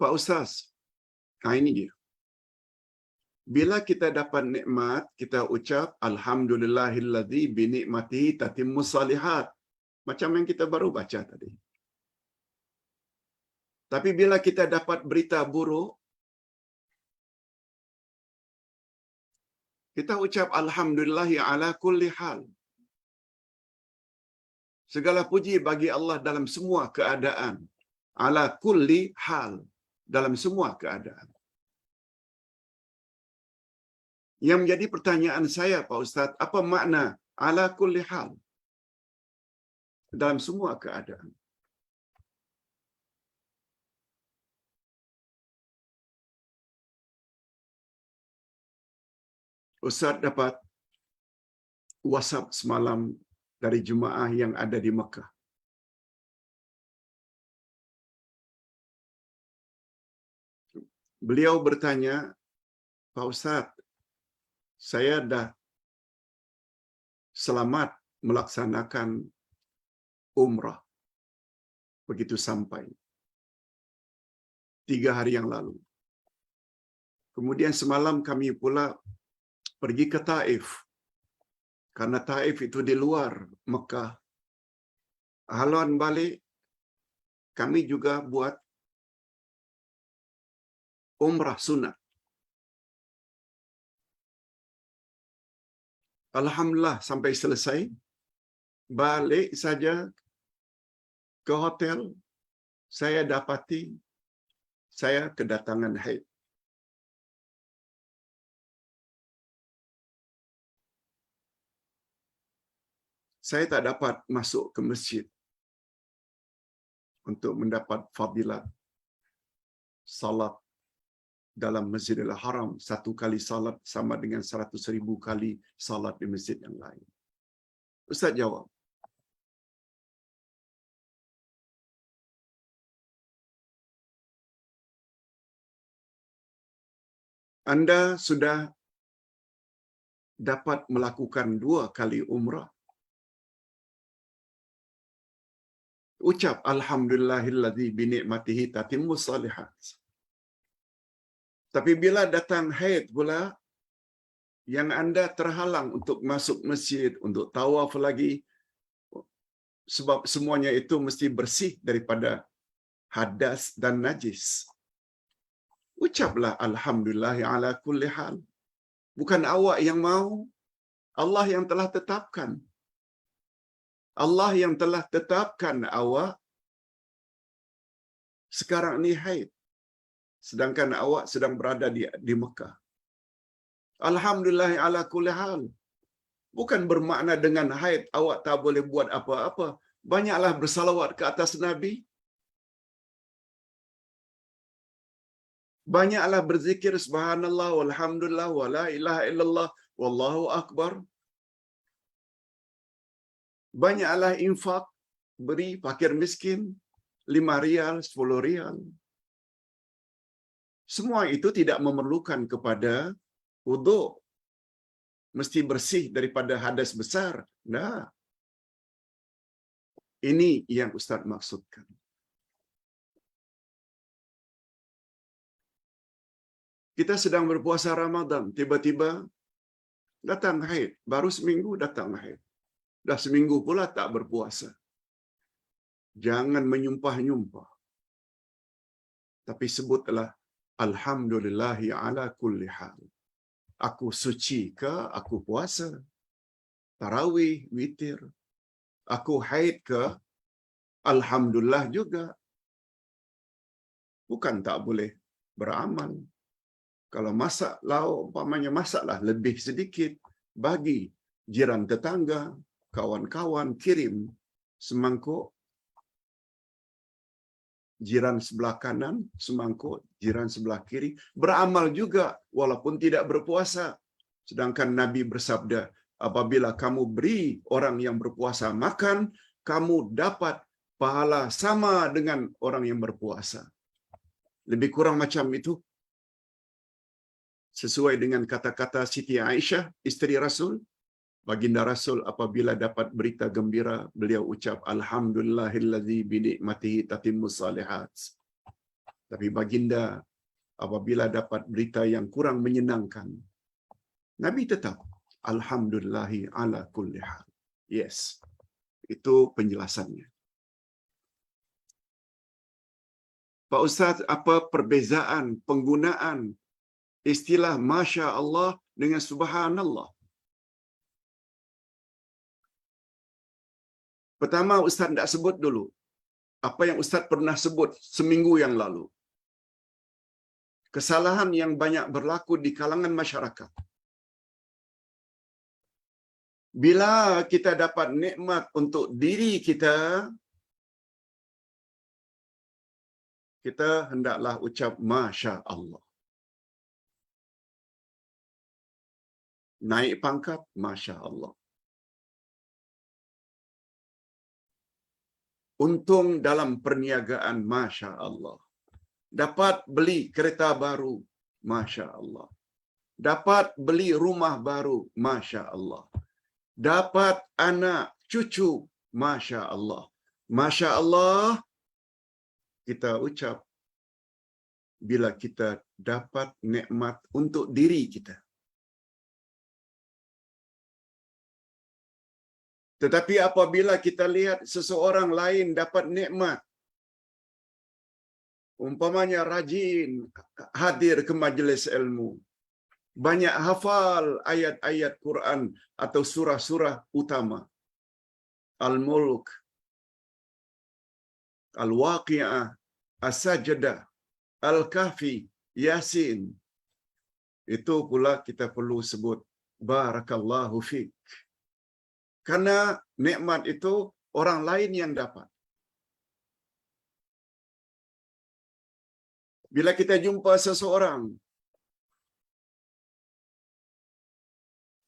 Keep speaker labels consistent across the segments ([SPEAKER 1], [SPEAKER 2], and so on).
[SPEAKER 1] Pak Ustaz, ini dia. Bila kita dapat nikmat, kita ucap alhamdulillahillazi bi ni'matihi tatimmus salihat. Macam yang kita baru baca tadi. Tapi bila kita dapat berita buruk, kita ucap alhamdulillahi ala kulli hal. Segala puji bagi Allah dalam semua keadaan. Ala kulli hal. Dalam semua keadaan. Yang menjadi pertanyaan saya, Pak Ustaz, apa makna ala kulli hal? Dalam semua keadaan. Ustaz dapat WhatsApp semalam dari jemaah yang ada di Mekah. Beliau bertanya, Pak Ustaz, saya dah selamat melaksanakan umrah begitu sampai 3 hari yang lalu. Kemudian semalam kami pula pergi ke Taif. Karena Taif itu di luar Mekah. Haluan balik, kami juga buat umrah sunat. Alhamdulillah sampai selesai. Balik saja ke hotel, saya dapati saya kedatangan haid. Saya tak dapat masuk ke masjid untuk mendapat fadilat salat dalam Masjidil Haram. 1 kali salat sama dengan 100,000 kali salat di masjid yang lain. Ustaz jawab, Anda sudah dapat melakukan 2 kali umrah. Ucap alhamdulillahillazi bi ni'matihi tatimmus salihat. Tapi bila datang haid pula, yang Anda terhalang untuk masuk masjid, untuk tawaf lagi, sebab semuanya itu mesti bersih daripada hadas dan najis. Ucaplah alhamdulillah ala kulli hal. Bukan awak yang mau, Allah yang telah tetapkan. Allah yang telah tetapkan awak sekarang ni haid. Sedangkan awak sedang berada di Mekah. Alhamdulillah ala kulli hal. Bukan bermakna dengan haid awak tak boleh buat apa-apa. Banyaklah bersalawat ke atas Nabi. Banyaklah berzikir subhanallah walhamdulillah wa la ilaha illallah wallahu akbar. Banyaklah infak, beri fakir miskin 5 rial, 10 rial. Semua itu tidak memerlukan kepada wuduk. Mesti bersih daripada hadas besar. Nah, ini yang Ustaz maksudkan. Kita sedang berpuasa Ramadan, tiba-tiba datang haid. Baru seminggu datang haid. Dah seminggu pula tak berpuasa. Jangan menyumpah-nyumpah. Tapi sebutlah alhamdulillahi ala kulli hal. Aku suci ke aku puasa? Tarawih, witir. Aku haid ke? Alhamdulillah juga. Bukan tak boleh beramal. Kalau masak lauk, umpamanya masaklah lebih sedikit. Bagi jiran tetangga, kawan-kawan, kirim semangkuk. Jiran sebelah kanan, semangkuk. Jiran sebelah kiri. Beramal juga walaupun tidak berpuasa. Sedangkan Nabi bersabda, apabila kamu beri orang yang berpuasa makan, kamu dapat pahala sama dengan orang yang berpuasa. Lebih kurang macam itu. Sesuai dengan kata-kata Siti Aisyah, isteri Rasul, baginda Rasul apabila dapat berita gembira, beliau ucap alhamdulillahillazi bi ni'matihi tatimmus salihat. Tapi baginda apabila dapat berita yang kurang menyenangkan, Nabi tetap alhamdulillahi ala kulli hal. Yes. Itu penjelasannya. Pak Ustaz, apa perbezaan penggunaan istilah Masya Allah dengan Subhanallah? Pertama, Ustaz tidak sebut dulu apa yang Ustaz pernah sebut seminggu yang lalu. Kesalahan yang banyak berlaku di kalangan masyarakat. Bila kita dapat nikmat untuk diri kita, kita hendaklah ucap Masya Allah. Naik pangkat, Masya Allah. Untung dalam perniagaan, Masya Allah. Dapat beli kereta baru, Masya Allah. Dapat beli rumah baru, Masya Allah. Dapat anak, cucu, Masya Allah. Masya Allah, kita ucap bila kita dapat nikmat untuk diri kita. Tetapi apabila kita lihat seseorang lain dapat nikmat, umpamanya rajin hadir ke majlis ilmu, banyak hafal ayat-ayat Quran atau surah-surah utama, Al-Mulk, Al-Waqi'ah, As-Sajdah, Al-Kahfi, Yasin. Itu pula kita perlu sebut Barakallahu fiik. Karena nikmat itu orang lain yang dapat. Bila kita jumpa seseorang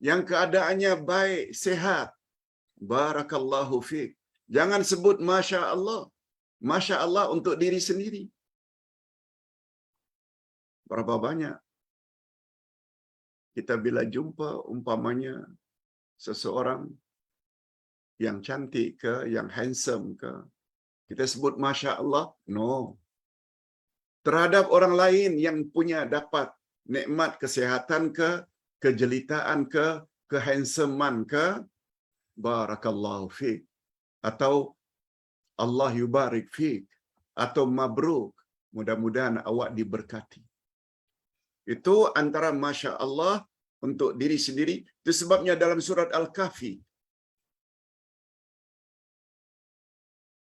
[SPEAKER 1] yang keadaannya baik, sehat, Barakallahu fiik. Jangan sebut Masya Allah. Masya Allah untuk diri sendiri. Berapa banyak kita bila jumpa umpamanya seseorang yang cantik ke, yang handsome ke, kita sebut Masya Allah? No. Terhadap orang lain yang punya dapat nikmat kesehatan ke, kejelitaan ke, kehandsomean ke, Barakallahu fiik. Atau Allah yubarik fiik. Atau mabruk. Mudah-mudahan awak diberkati. Itu antara Masya Allah untuk diri sendiri. Itu sebabnya dalam surat Al-Kahfi,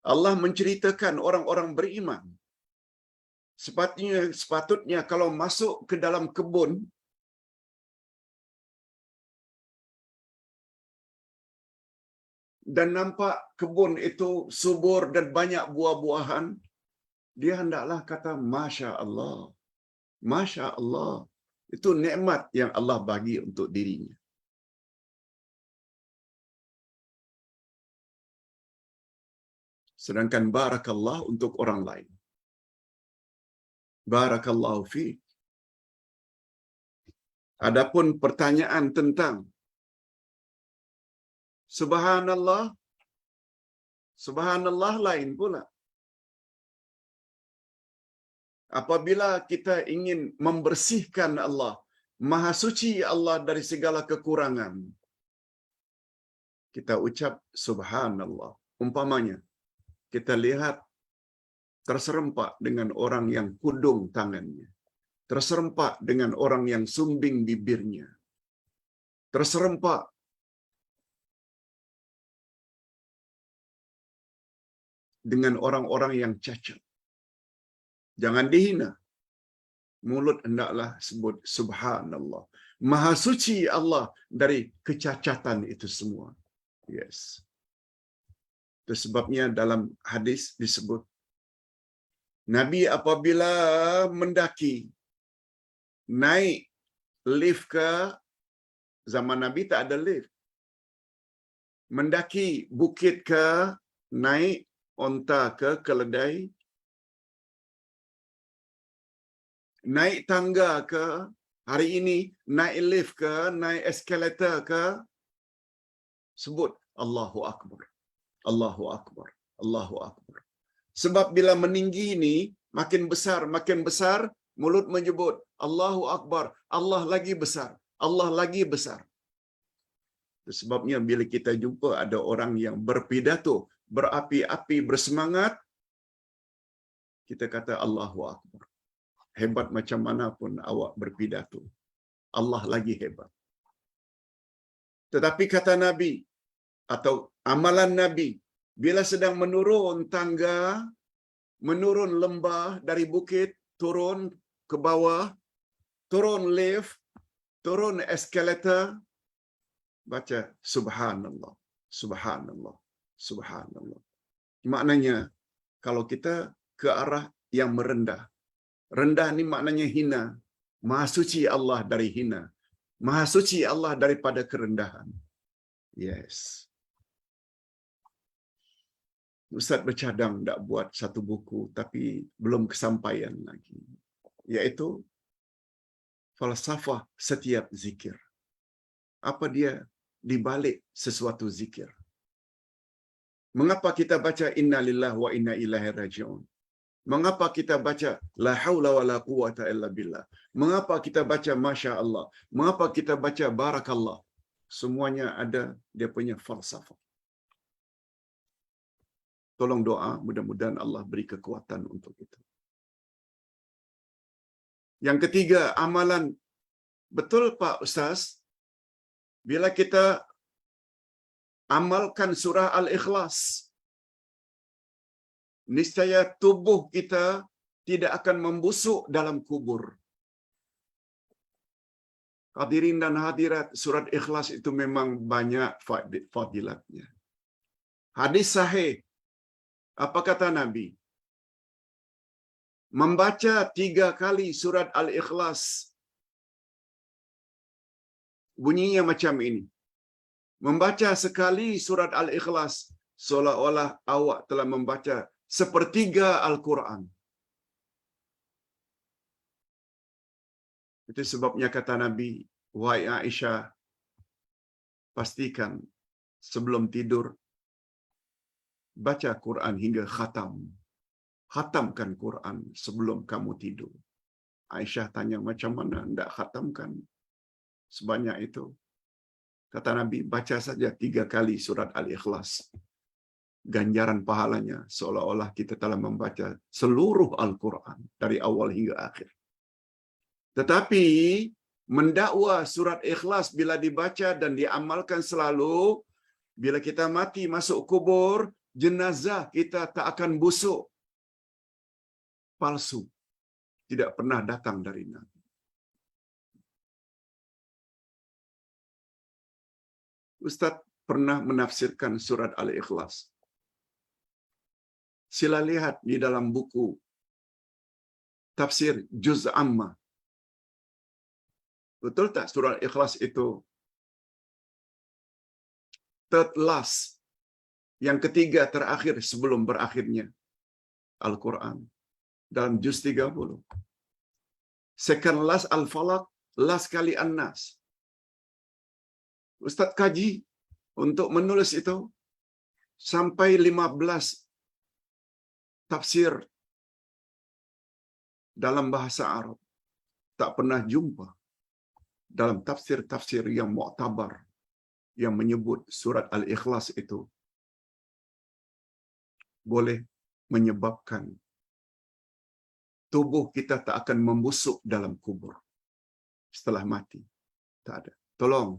[SPEAKER 1] Allah menceritakan orang-orang beriman. Sepatutnya kalau masuk ke dalam kebun, dan nampak kebun itu subur dan banyak buah-buahan, dia hendaklah kata Masya Allah. Masya Allah. Itu nikmat yang Allah bagi untuk dirinya. Sedangkan Barakallah untuk orang lain. Barakallahu fiik. Adapun pertanyaan tentang Subhanallah, Subhanallah lain pula. Apabila kita ingin membersihkan Allah, Maha Suci Allah dari segala kekurangan, kita ucap Subhanallah. Umpamanya, kita lihat terserempak dengan orang yang kudung tangannya, terserempak dengan orang yang sumbing bibirnya, terserempak dengan orang-orang yang cacat. Jangan dihina. Mulut hendaklah sebut Subhanallah. Maha suci Allah dari kecacatan itu semua. Yes. Itu sebabnya dalam hadis disebut, Nabi apabila mendaki, naik lift ke, zaman Nabi tak ada lift, mendaki bukit ke, naik onta ke keledai, naik tangga ke, hari ini naik lift ke, naik eskalator ke, sebut Allahu Akbar, Allahu Akbar, Allahu Akbar. Sebab bila meninggi ini, makin besar, mulut menyebut Allahu Akbar, Allah lagi besar, Allah lagi besar. Itu sebabnya bila kita jumpa ada orang yang berpidato, berapi-api, bersemangat, kita kata Allahu Akbar. Hebat macam mana pun awak berpidato, Allah lagi hebat. Tetapi kata Nabi atau amalan Nabi, bila sedang menurun tangga, menurun lembah dari bukit, turun ke bawah, turun lift, turun eskalator, baca subhanallah, subhanallah, subhanallah. Maknanya kalau kita ke arah yang merendah, rendah ni maknanya hina, maha suci Allah dari hina, maha suci Allah daripada kerendahan. Yes. Ustaz bercadang nak buat satu buku tapi belum kesampaian lagi, iaitu falsafah setiap zikir. Apa dia di balik sesuatu zikir? Mengapa kita baca inna lillahi wa inna ilaihi raji'un? Mengapa kita baca la haula wala quwata illa billah? Mengapa kita baca masya Allah? Mengapa kita baca barakallah? Semuanya ada dia punya falsafah. Tolong doa, mudah-mudahan Allah beri kekuatan untuk itu. Yang ketiga, amalan. Betul Pak Ustaz, bila kita amalkan surah Al-Ikhlas, niscaya tubuh kita tidak akan membusuk dalam kubur. Hadirin dan hadirat, surat Ikhlas itu memang banyak fadilatnya. Hadis sahih, apa kata Nabi? Membaca 3 kali surat Al-Ikhlas, bunyinya macam ini. Membaca sekali surat Al-Ikhlas, seolah-olah awak telah membaca sepertiga Al-Quran. Itu sebabnya kata Nabi, wahai Aisyah, pastikan sebelum tidur, baca Quran hingga khatam. Khatamkan Quran sebelum kamu tidur. Aisyah tanya, macam mana hendak khatamkan sebanyak itu? Kata Nabi, baca saja 3 kali surat Al-Ikhlas. Ganjaran pahalanya seolah-olah kita telah membaca seluruh Al-Quran dari awal hingga akhir. Tetapi mendakwa surat Ikhlas bila dibaca dan diamalkan selalu, bila kita mati masuk kubur, jenazah kita tak akan busuk. Palsu. Tidak pernah datang dari Nabi. Ustaz pernah menafsirkan surat Al-Ikhlas. Sila lihat di dalam buku tafsir Juz Amma. Betul tak surat Ikhlas itu third last, yang ketiga terakhir sebelum berakhirnya Al-Quran dalam juz 30. Second last Al-Falaq, last kali An-Nas. Ustaz kaji untuk menulis itu sampai 15 tafsir dalam bahasa Arab. Tak pernah jumpa dalam tafsir-tafsir yang mu'tabar yang menyebut surat Al-Ikhlas itu boleh menyebabkan tubuh kita tak akan membusuk dalam kubur setelah mati. Tak ada. Tolong,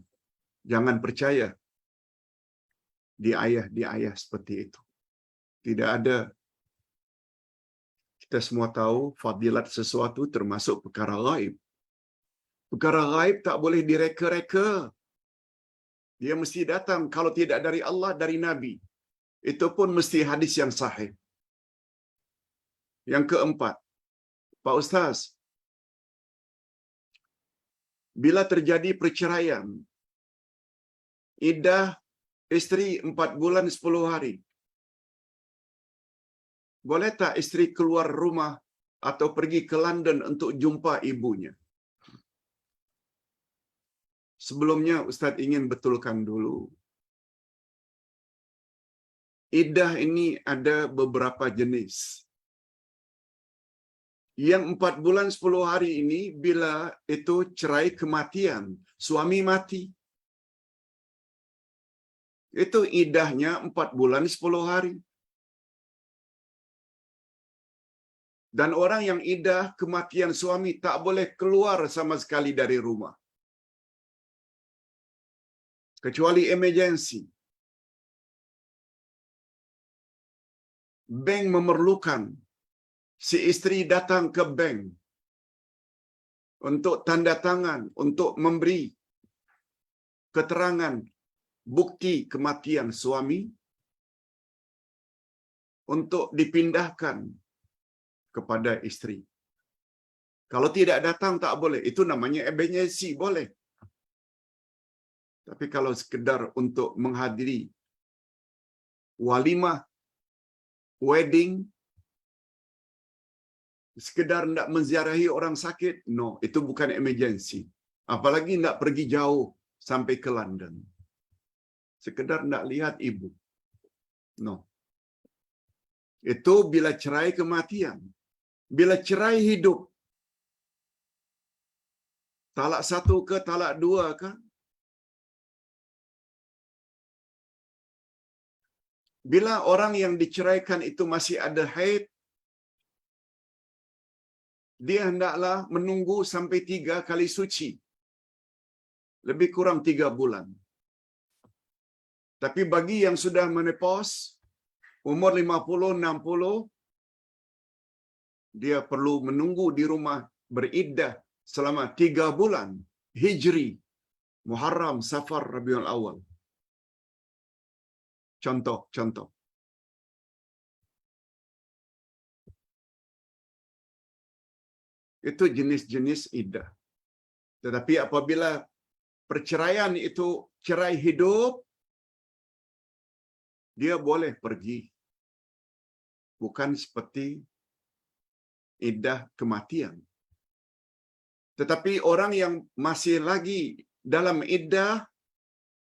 [SPEAKER 1] jangan percaya di ayah seperti itu. Tidak ada. Kita semua tahu fadilat sesuatu termasuk perkara gaib. Perkara gaib tak boleh direka-reka. Dia mesti datang, kalau tidak dari Allah, dari Nabi. Itu pun mesti hadis yang sahih. Yang keempat, Pak Ustaz, bila terjadi perceraian, iddah isteri 4 bulan 10 hari. Boleh tak isteri keluar rumah atau pergi ke London untuk jumpa ibunya? Sebelumnya Ustaz ingin betulkan dulu. Iddah ini ada beberapa jenis. Yang 4 bulan 10 hari ini bila itu cerai kematian, suami mati. Itu idahnya 4 bulan 10 hari. Dan orang yang idah kematian suami tak boleh keluar sama sekali dari rumah. Kecuali emergency. Bank memerlukan si isteri datang ke bank untuk tanda tangan, untuk memberi keterangan bukti kematian suami untuk dipindahkan kepada isteri. Kalau tidak datang tak boleh. Itu namanya emergency, boleh. Tapi kalau sekedar untuk menghadiri walimah, wedding, sekedar nak menziarahi orang sakit, no, itu bukan emergency. Apalagi nak pergi jauh sampai ke London. Sekedar nak lihat ibu. No. Itu bila cerai kematian. Bila cerai hidup, talak 1 ke talak 2 ke? Bila orang yang diceraikan itu masih ada haid, dia hendaklah menunggu sampai 3 kali suci. Lebih kurang 3 bulan. Tapi bagi yang sudah menopause, umur 50, 60, dia perlu menunggu di rumah beriddah selama 3 bulan. Hijri, Muharram, Safar, Rabiul Awal. Contoh. Itu jenis-jenis iddah. Tetapi apabila perceraian itu cerai hidup, dia boleh pergi. Bukan seperti iddah kematian. Tetapi orang yang masih lagi dalam iddah,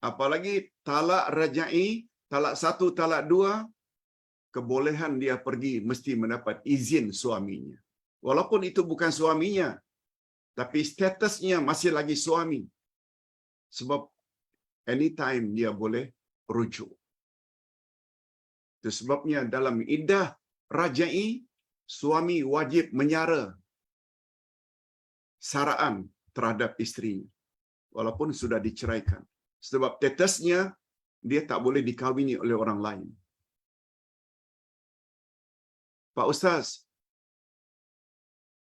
[SPEAKER 1] apalagi talak rajai, talak 1, talak 2, kebolehan dia pergi mesti mendapat izin suaminya. Walaupun itu bukan suaminya, tapi statusnya masih lagi suami. Sebab anytime dia boleh rujuk. Itu sebabnya dalam iddah rajai, suami wajib menyara saraan terhadap isterinya. Walaupun sudah diceraikan. Sebab statusnya, dia tak boleh dikawini oleh orang lain. Pak Ustaz,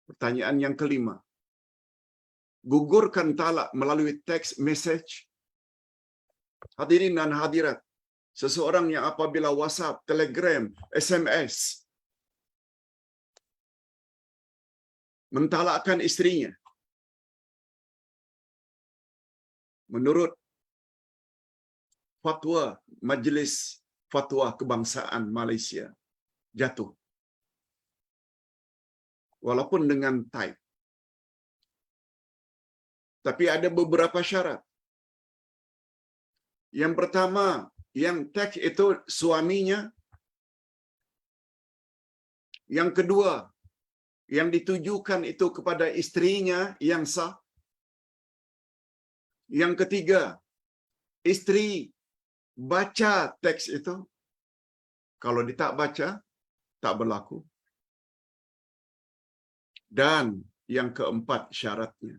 [SPEAKER 1] pertanyaan yang kelima. Gugurkan talak melalui teks message. Hadirin dan hadirat, seseorang yang apabila WhatsApp, Telegram, SMS mentalakkan isterinya, menurut fatwa Majlis Fatwa Kebangsaan Malaysia, jatuh. Walaupun dengan type. Tapi ada beberapa syarat. Yang pertama, yang teks itu suaminya. Yang kedua, yang ditujukan itu kepada isterinya yang sah. Yang ketiga, isteri baca teks itu. Kalau dia tak baca, tak berlaku. Dan yang keempat syaratnya,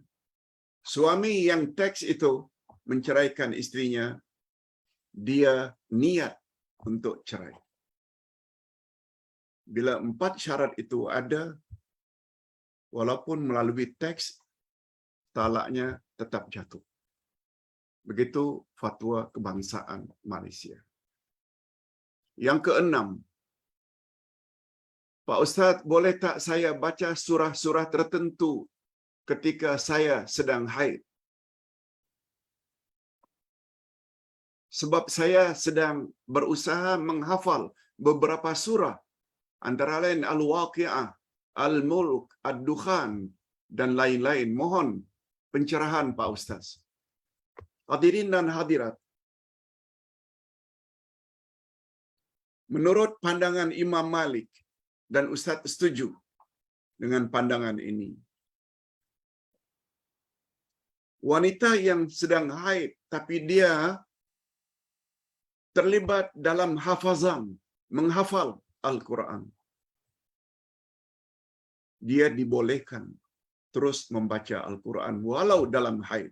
[SPEAKER 1] suami yang teks itu menceraikan isterinya, dia niat untuk cerai. Bila 4 syarat itu ada, walaupun melalui teks, talaknya tetap jatuh. Begitu fatwa kebangsaan Malaysia. Yang keenam, Pak Ustaz, boleh tak saya baca surah-surah tertentu ketika saya sedang haid? Sebab saya sedang berusaha menghafal beberapa surah, antara lain Al-Waqi'ah, Al-Mulk, Ad-Dukhan, dan lain-lain. Mohon pencerahan Pak Ustaz. Hadirin dan hadirat, menurut pandangan Imam Malik, dan Ustaz setuju, dengan pandangan ini. Wanita yang sedang haid tapi dia terlibat dalam hafazan, menghafal Al-Quran. Dia dibolehkan terus membaca Al-Quran walau dalam haid.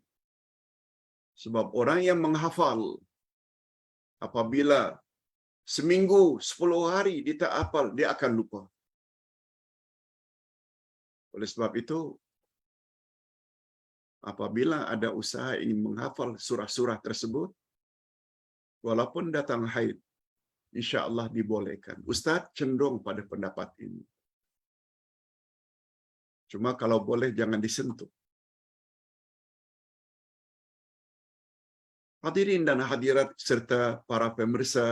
[SPEAKER 1] Sebab orang yang menghafal, apabila seminggu, 10 hari dia tak hafal, dia akan lupa. Oleh sebab itu, apabila ada usaha ingin menghafal surah-surah tersebut, walaupun datang haid, insya-Allah dibolehkan. Ustaz cenderung pada pendapat ini. Cuma kalau boleh jangan disentuh. Hadirin dan hadirat serta para pemirsa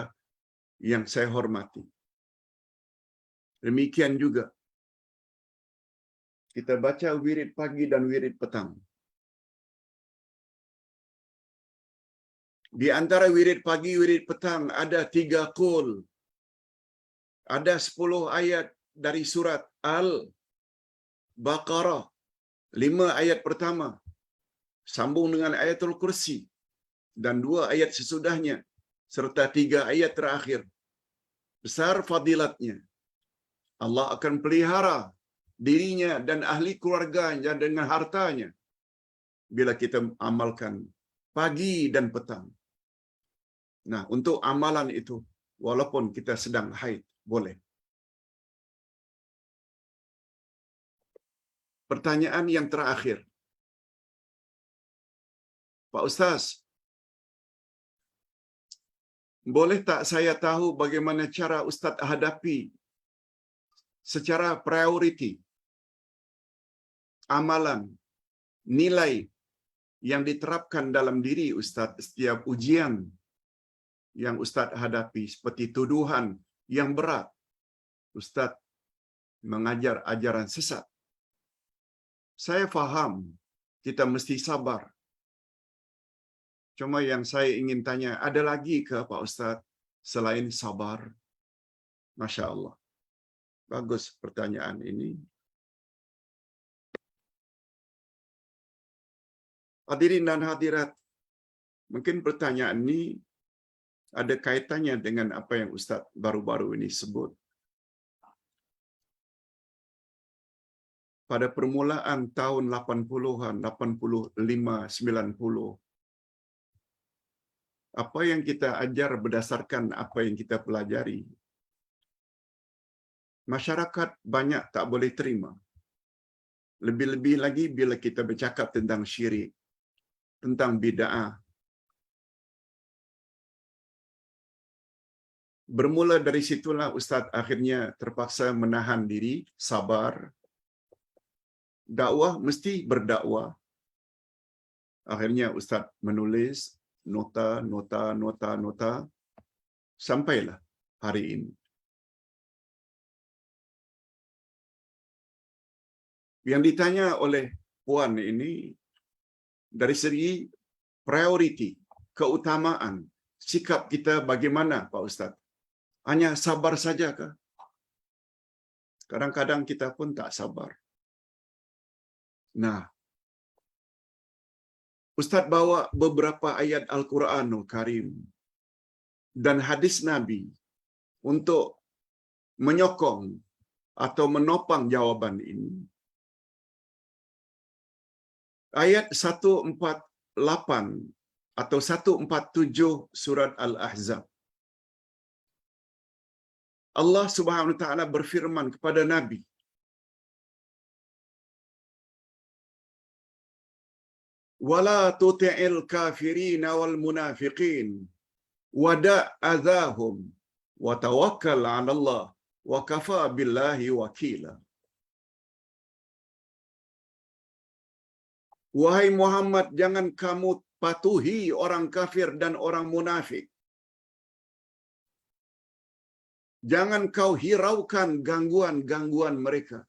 [SPEAKER 1] yang saya hormati. Demikian juga kita baca wirid pagi dan wirid petang. Di antara wirid pagi, wirid petang ada 3 qul. Ada 10 ayat dari surat Al-Baqarah. 5 ayat pertama sambung dengan ayatul kursi dan 2 ayat sesudahnya serta 3 ayat terakhir. Besar fadilatnya. Allah akan pelihara dirinya dan ahli keluarganya dengan hartanya bila kita amalkan pagi dan petang. Nah, untuk amalan itu walaupun kita sedang haid boleh. Pertanyaan yang terakhir. Pak Ustaz, boleh tak saya tahu bagaimana cara Ustaz hadapi secara prioriti amalan, nilai yang diterapkan dalam diri Ustaz setiap ujian yang Ustaz hadapi, seperti tuduhan yang berat Ustaz mengajar ajaran sesat. Saya faham kita mesti sabar. Cuma yang saya ingin tanya, ada lagi ke Pak Ustaz selain sabar? Masya Allah. Bagus pertanyaan ini. Hadirin dan hadirat, mungkin pertanyaan ini ada kaitannya dengan apa yang Ustaz baru-baru ini sebut. Pada permulaan tahun 80-an, 85, 90, apa yang kita ajar berdasarkan apa yang kita pelajari, masyarakat banyak tak boleh terima. Lebih-lebih lagi bila kita bercakap tentang syirik, tentang bid'ah. Bermula dari situlah Ustaz akhirnya terpaksa menahan diri, sabar. Dakwah mesti berdakwah. Akhirnya Ustaz menulis nota sampailah hari ini. Yang ditanya oleh puan ini dari segi prioriti, keutamaan, sikap kita bagaimana Pak Ustaz? Hanya sabar sajakah? Kadang-kadang kita pun tak sabar. Nah, Ustaz bawa beberapa ayat Al-Quranul Karim dan hadis Nabi untuk menyokong atau menopang jawaban ini. Ayat 148 atau 147 surat Al-Ahzab. Allah Subhanahu wa taala berfirman kepada Nabi, "Wala tuti'il kafirin wal munafiqin wada' adzahum wa tawakkal 'ala Allah wa kafa billahi wakila." Wahai Muhammad, jangan kamu patuhi orang kafir dan orang munafik. Jangan kau hiraukan gangguan-gangguan mereka.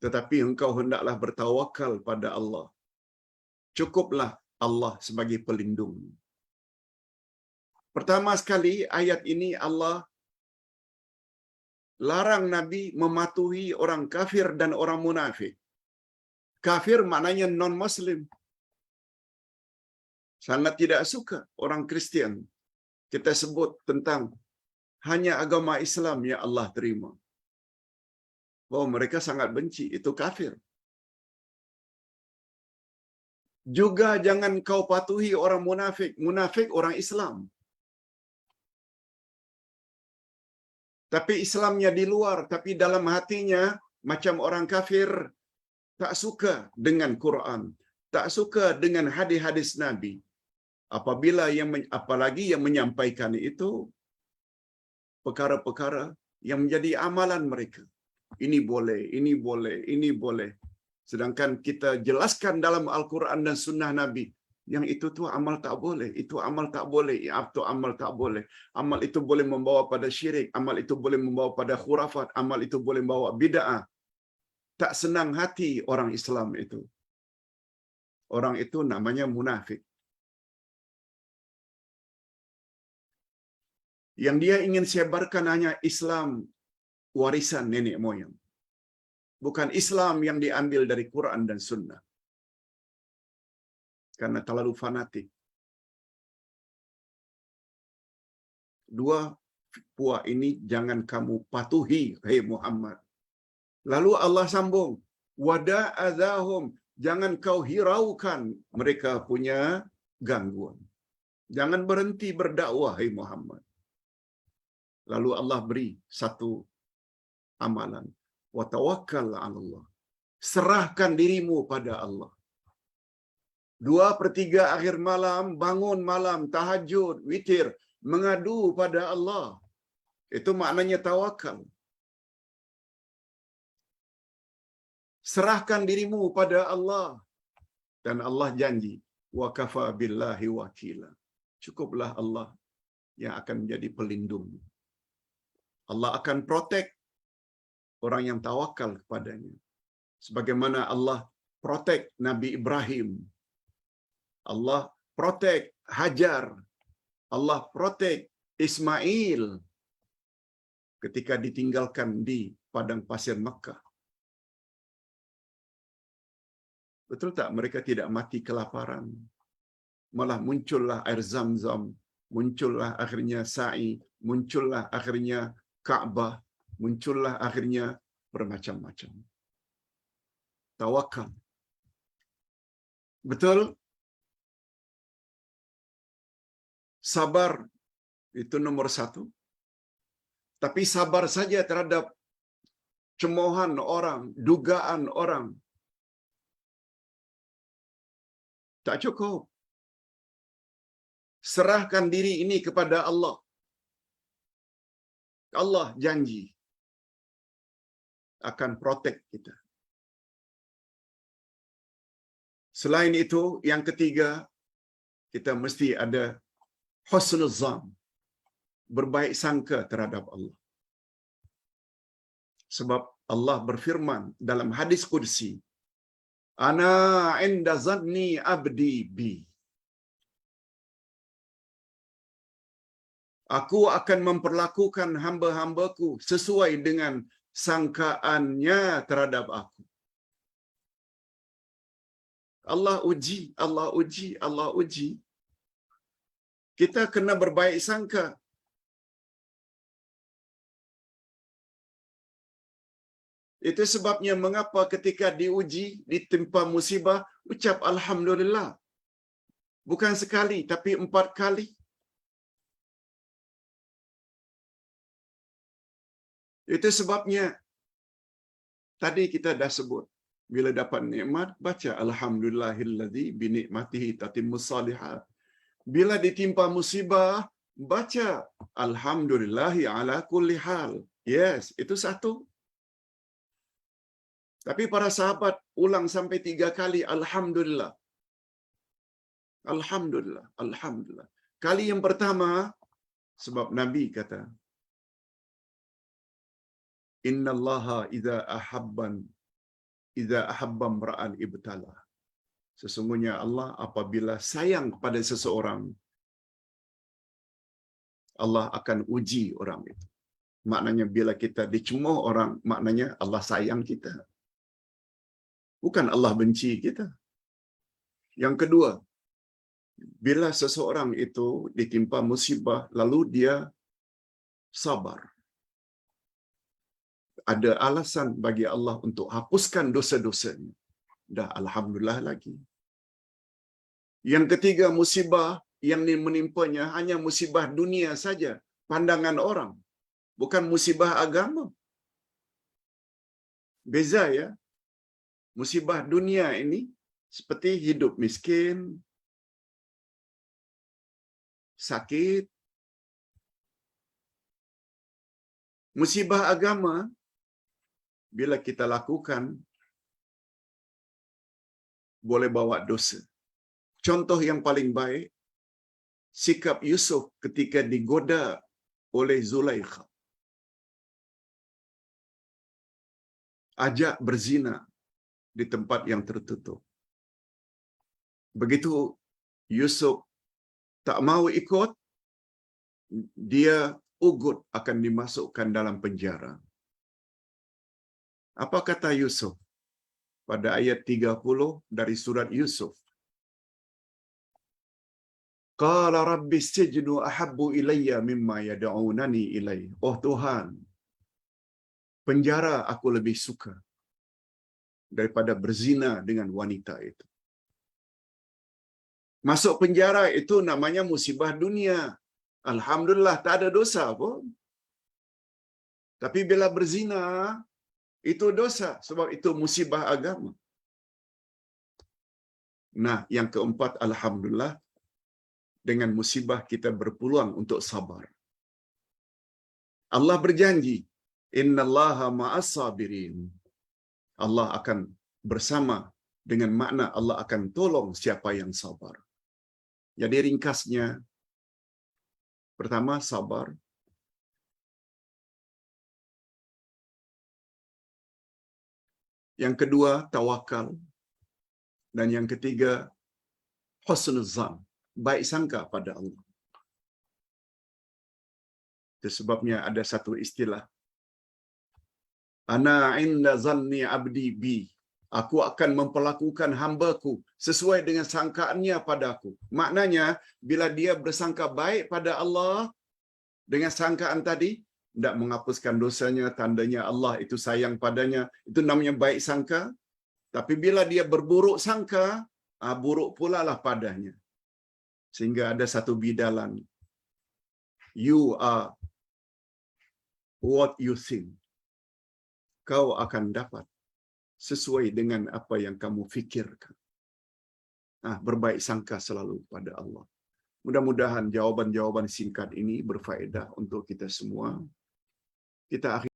[SPEAKER 1] Tetapi engkau hendaklah bertawakal pada Allah. Cukuplah Allah sebagai pelindung. Pertama sekali, ayat ini Allah larang Nabi mematuhi orang kafir dan orang munafik. Kafir maknanya non-Muslim. Sangat tidak suka orang Kristian. Kita sebut tentang hanya agama Islam yang Allah terima. Oh, mereka sangat benci, itu kafir. Juga jangan kau patuhi orang munafik. Munafik orang Islam. Tapi Islamnya di luar, tapi dalam hatinya macam orang kafir, tak suka dengan Quran, tak suka dengan hadis-hadis Nabi. Apabila apalagi yang menyampaikan itu perkara-perkara yang menjadi amalan mereka. Ini boleh, ini boleh, ini boleh. Sedangkan kita jelaskan dalam Al-Quran dan Sunnah Nabi, yang itu tu amal tak boleh, itu amal tak boleh, itu amal tak boleh. Amal itu boleh membawa pada syirik, amal itu boleh membawa pada khurafat, amal itu boleh membawa bid'ah. Tak senang hati orang Islam itu. Orang itu namanya munafik. Yang dia ingin sebarkan hanya Islam warisan nenek moyang. Bukan Islam yang diambil dari Quran dan Sunnah. Karena terlalu fanatik. Dua puak ini jangan kamu patuhi, hai Muhammad. Lalu Allah sambung, wada'adzahum, jangan kau hiraukan mereka punya gangguan. Jangan berhenti berdakwah, hai Muhammad. Lalu Allah beri satu amalan. Wa tawakkal 'ala Allah. Serahkan dirimu pada Allah. 2/3 akhir malam, bangun malam, tahajud, witir, mengadu pada Allah. Itu maknanya tawakal. Serahkan dirimu pada Allah. Dan Allah janji, wa kafa billahi wakila. Cukuplah Allah yang akan menjadi pelindung. Allah akan protect orang yang tawakal kepadanya. Sebagaimana Allah protect Nabi Ibrahim. Allah protect Hajar. Allah protect Ismail ketika ditinggalkan di padang pasir Makkah. Betul tak mereka tidak mati kelaparan? Malah muncullah air Zam-Zam, muncullah akhirnya sa'i, muncullah akhirnya Ka'bah, muncullah akhirnya bermacam-macam. Tawakal. Betul? Sabar itu nomor 1. Tapi sabar saja terhadap cemoohan orang, dugaan orang, tak cukup. Serahkan diri ini kepada Allah. Allah janji akan protect kita. Selain itu, yang ketiga, kita mesti ada husnul zan, berbaik sangka terhadap Allah. Sebab Allah berfirman dalam hadis qudsi, ana inda zanni abdi bi. Aku akan memperlakukan hamba-hambaku sesuai dengan sangkaannya terhadap aku. Allah uji, Allah uji, Allah uji. Kita kena berbaik sangka. Itu sebabnya mengapa ketika diuji, ditimpa musibah, ucap Alhamdulillah. Bukan sekali, tapi 4 kali. Itu sebabnya tadi kita dah sebut, bila dapat nikmat, baca Alhamdulillahillazi binikmatihi tatimmus salihat. Bila ditimpa musibah, baca Alhamdulillahi ala kulli hal. Yes, itu satu. Tapi para sahabat ulang sampai 3 kali Alhamdulillah. Alhamdulillah, Alhamdulillah. Kali yang pertama, sebab Nabi kata, innallaha idza ahabba imra'an ibtala. Sesungguhnya Allah apabila sayang kepada seseorang, Allah akan uji orang itu. Maknanya bila kita dicemooh orang, maknanya Allah sayang kita. Bukan Allah benci kita. Yang kedua, bila seseorang itu ditimpa musibah, lalu dia sabar. Ada alasan bagi Allah untuk hapuskan dosa-dosanya. Dah alhamdulillah lagi. Yang ketiga, musibah yang menimpanya hanya musibah dunia saja, pandangan orang, bukan musibah agama. Beza ya. Musibah dunia ini seperti hidup miskin, sakit. Musibah agama bila kita lakukan boleh bawa dosa. Contoh yang paling baik, sikap Yusuf ketika digoda oleh Zulaikha. Ajak berzina di tempat yang tertutup. Begitu Yusuf tak mau ikut, dia ugut akan dimasukkan dalam penjara. Apa kata Yusuf pada ayat 30 dari surat Yusuf? Qala rabbi sijnu ahabbu ilayya mimma yad'unani ilaihi. Oh Tuhan, penjara aku lebih suka daripada berzina dengan wanita itu. Masuk penjara itu namanya musibah dunia. Alhamdulillah tak ada dosa pun. Tapi bila berzina, itu dosa sebab itu musibah agama. Nah, yang keempat, alhamdulillah, dengan musibah kita berpeluang untuk sabar. Allah berjanji, innallaha ma'as sabirin. Allah akan bersama, dengan makna Allah akan tolong siapa yang sabar. Jadi ringkasnya, pertama sabar, yang kedua tawakal, dan yang ketiga husnuzan, baik sangka pada Allah. Itu sebabnya ada satu istilah, ana inda zanni abdi bi. Aku akan memperlakukan hamba-Ku sesuai dengan sangkaannya padaku. Maknanya, bila dia bersangka baik pada Allah dengan sangkaan tadi, tidak menghapuskan dosanya, tandanya Allah itu sayang padanya, itu namanya baik sangka. Tapi bila dia berburuk sangka, buruk pula lah padanya. Sehingga ada satu bidalan, you are what you think. Kau akan dapat sesuai dengan apa yang kamu fikirkan. Berbaik sangka selalu pada Allah. Mudah-mudahan jawaban-jawaban singkat ini berfaedah untuk kita semua. Kita akhir